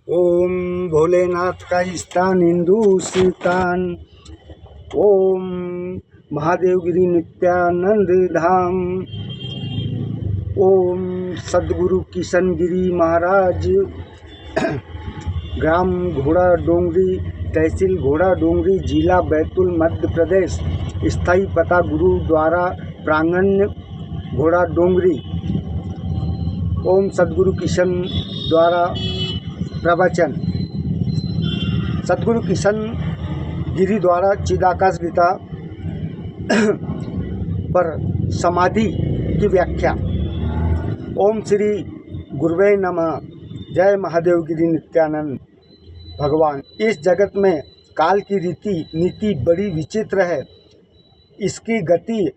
ओम भोलेनाथ का स्थान हिंदुस्तान। ओम महादेवगिरी नित्यानंद धाम। ओम सद्गुरु किशन गिरी महाराज। ग्राम घोड़ा डोंगरी, तहसील घोड़ा डोंगरी, जिला बैतूल, मध्य प्रदेश। स्थायी पता गुरुद्वारा प्रांगण, घोड़ा डोंगरी। ओम सद्गुरु किशन द्वारा प्रवचन। सद्गुरु किशन गिरी द्वारा चिदाकाश गीता पर समाधि की व्याख्या। ओम श्री गुरुवे नमः। जय महादेव गिरी नित्यानंद भगवान। इस जगत में काल की रीति नीति बड़ी विचित्र है। इसकी गति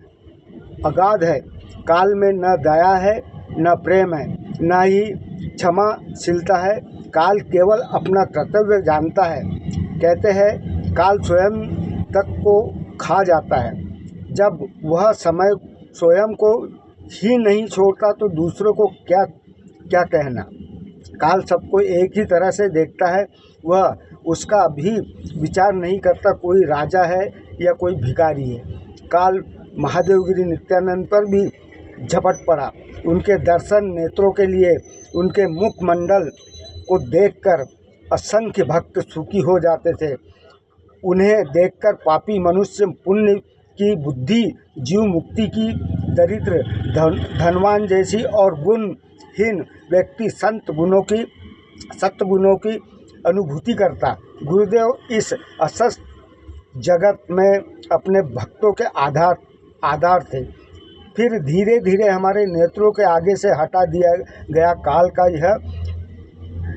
अगाध है। काल में न दया है, न प्रेम है, न ही क्षमाशीलता है। काल केवल अपना कर्तव्य जानता है। कहते हैं काल स्वयं तक को खा जाता है। जब वह समय स्वयं को ही नहीं छोड़ता तो दूसरों को क्या क्या कहना। काल सबको एक ही तरह से देखता है। वह उसका भी विचार नहीं करता कोई राजा है या कोई भिखारी है। काल महादेवगिरी नित्यानंद पर भी झपट पड़ा। उनके दर्शन नेत्रों के लिए उनके मुखमंडल को देखकर असंख्य भक्त सुखी हो जाते थे। उन्हें देखकर पापी मनुष्य पुण्य की बुद्धि, जीव मुक्ति की दरिद्र, धनवान जैसी और गुणहीन व्यक्ति सत्गुणों की अनुभूति करता। गुरुदेव इस असत जगत में अपने भक्तों के आधार थे। फिर धीरे धीरे हमारे नेत्रों के आगे से हटा दिया गया काल का यह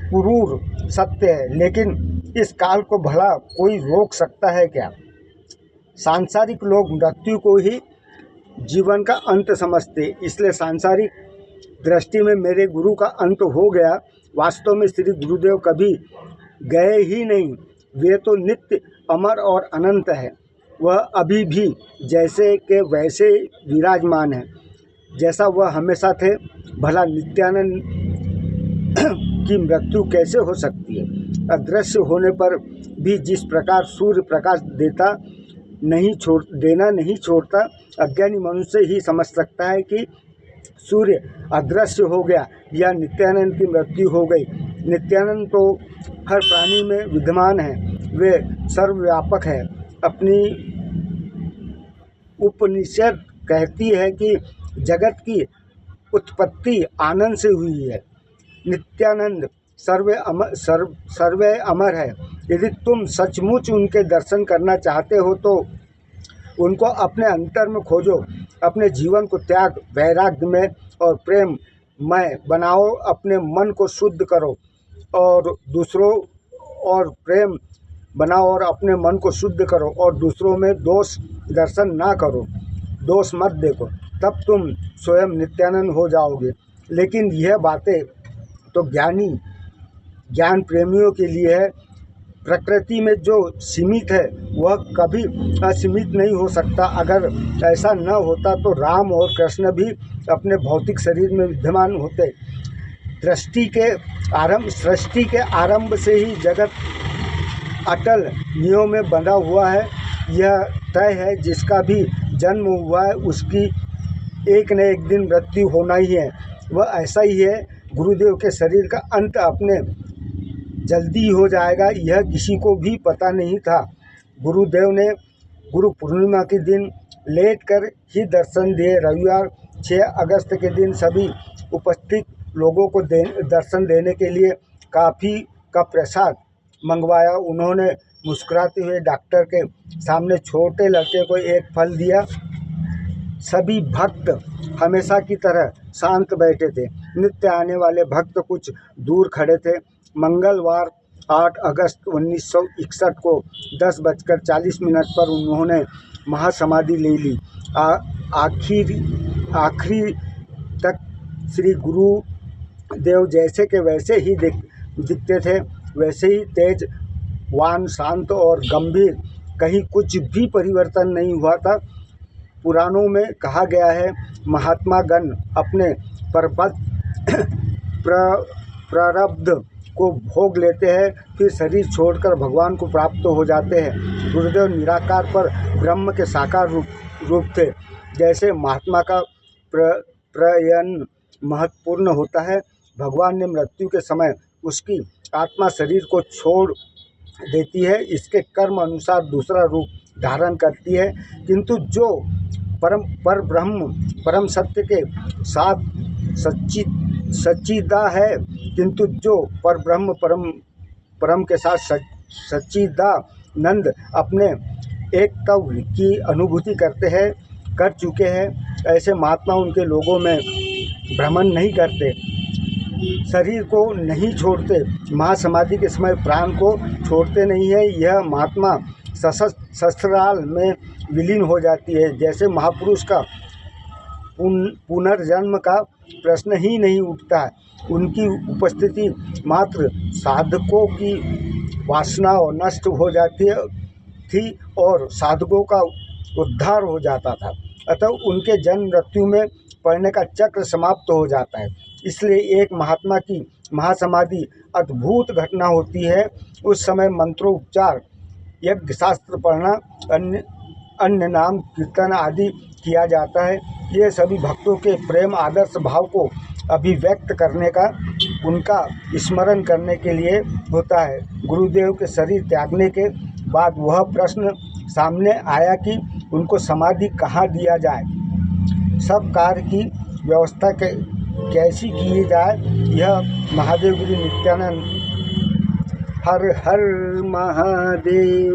क्रूर सत्य है। लेकिन इस काल को भला कोई रोक सकता है क्या? सांसारिक लोग मृत्यु को ही जीवन का अंत समझते, इसलिए सांसारिक दृष्टि में मेरे गुरु का अंत हो गया। वास्तव में श्री गुरुदेव कभी गए ही नहीं। वे तो नित्य अमर और अनंत है। वह अभी भी जैसे के वैसे विराजमान है, जैसा वह हमेशा थे। भला नित्यानंद की मृत्यु कैसे हो सकती है? अदृश्य होने पर भी जिस प्रकार सूर्य प्रकाश देना नहीं छोड़ता, अज्ञानी मनुष्य ही समझ सकता है कि सूर्य अदृश्य हो गया या नित्यानंद की मृत्यु हो गई। नित्यानंद तो हर प्राणी में विद्यमान है। वे सर्वव्यापक है। अपनी उपनिषद कहती है कि जगत की उत्पत्ति आनंद से हुई है। नित्यानंद सर्वे अमर है। यदि तुम सचमुच उनके दर्शन करना चाहते हो तो उनको अपने अंतर में खोजो। अपने जीवन को त्याग, वैराग्य में और प्रेम में बनाओ। अपने मन को शुद्ध करो और दूसरों और प्रेम बनाओ और अपने मन को शुद्ध करो और दूसरों में दोष दर्शन ना करो। दोष मत देखो, तब तुम स्वयं नित्यानंद हो जाओगे। लेकिन यह बातें तो ज्ञान प्रेमियों के लिए है। प्रकृति में जो सीमित है वह कभी असीमित नहीं हो सकता। अगर ऐसा न होता तो राम और कृष्ण भी अपने भौतिक शरीर में विद्यमान होते। सृष्टि के आरंभ से ही जगत अटल नियमों में बंधा हुआ है। यह तय है जिसका भी जन्म हुआ है उसकी एक न एक दिन मृत्यु होना ही है। वह ऐसा ही है। गुरुदेव के शरीर का अंत अपने जल्दी हो जाएगा, यह किसी को भी पता नहीं था। गुरुदेव ने गुरु पूर्णिमा के दिन लेट कर ही दर्शन दिए। रविवार 6 अगस्त के दिन सभी उपस्थित लोगों को दर्शन देने के लिए काफ़ी का प्रसाद मंगवाया। उन्होंने मुस्कुराते हुए डॉक्टर के सामने छोटे लड़के को एक फल दिया। सभी भक्त हमेशा की तरह शांत बैठे थे। नित्य आने वाले भक्त कुछ दूर खड़े थे। मंगलवार 8 अगस्त 1961 को 10:40 पर उन्होंने महासमाधि ले ली। आखिरी तक श्री गुरुदेव जैसे के वैसे ही दिखते थे, वैसे ही तेजवान, शांत और गंभीर। कहीं कुछ भी परिवर्तन नहीं हुआ था। पुराणों में कहा गया है महात्मा गण अपने प्रारब्ध को भोग लेते हैं, फिर शरीर छोड़कर भगवान को प्राप्त हो जाते हैं। गुरुदेव निराकार पर ब्रह्म के साकार रूप थे। जैसे महात्मा का प्रयन महत्वपूर्ण होता है, भगवान ने मृत्यु के समय उसकी आत्मा शरीर को छोड़ देती है, इसके कर्म अनुसार दूसरा रूप धारण करती है। किंतु जो पर ब्रह्म परम सत्य के साथ सच्चिदा है, किंतु जो पर ब्रह्म परम के साथ सच्चिदानंद अपने एकत्व की अनुभूति कर चुके हैं, ऐसे महात्मा उनके लोगों में भ्रमण नहीं करते, शरीर को नहीं छोड़ते, महासमाधि के समय प्राण को छोड़ते नहीं है। यह महात्मा शस्त्राल में विलीन हो जाती है। जैसे महापुरुष का पुनर्जन्म का प्रश्न ही नहीं उठता है, उनकी उपस्थिति मात्र साधकों की वासनाओं नष्ट हो जाती थी और साधकों का उद्धार हो जाता था। अतः उनके जन्म मृत्यु में पड़ने का चक्र समाप्त हो जाता है। इसलिए एक महात्मा की महासमाधि अद्भुत घटना होती है। उस समय मंत्रोपचार, यज्ञ शास्त्र पढ़ना, अन्य नाम कीर्तन आदि किया जाता है। ये सभी भक्तों के प्रेम आदर्श भाव को अभिव्यक्त करने का, उनका स्मरण करने के लिए होता है। गुरुदेव के शरीर त्यागने के बाद वह प्रश्न सामने आया कि उनको समाधि कहाँ दिया जाए, सब कार्य की व्यवस्था कैसी की जाए। यह महादेव गिरी नित्यानंद। हर हर महादेव।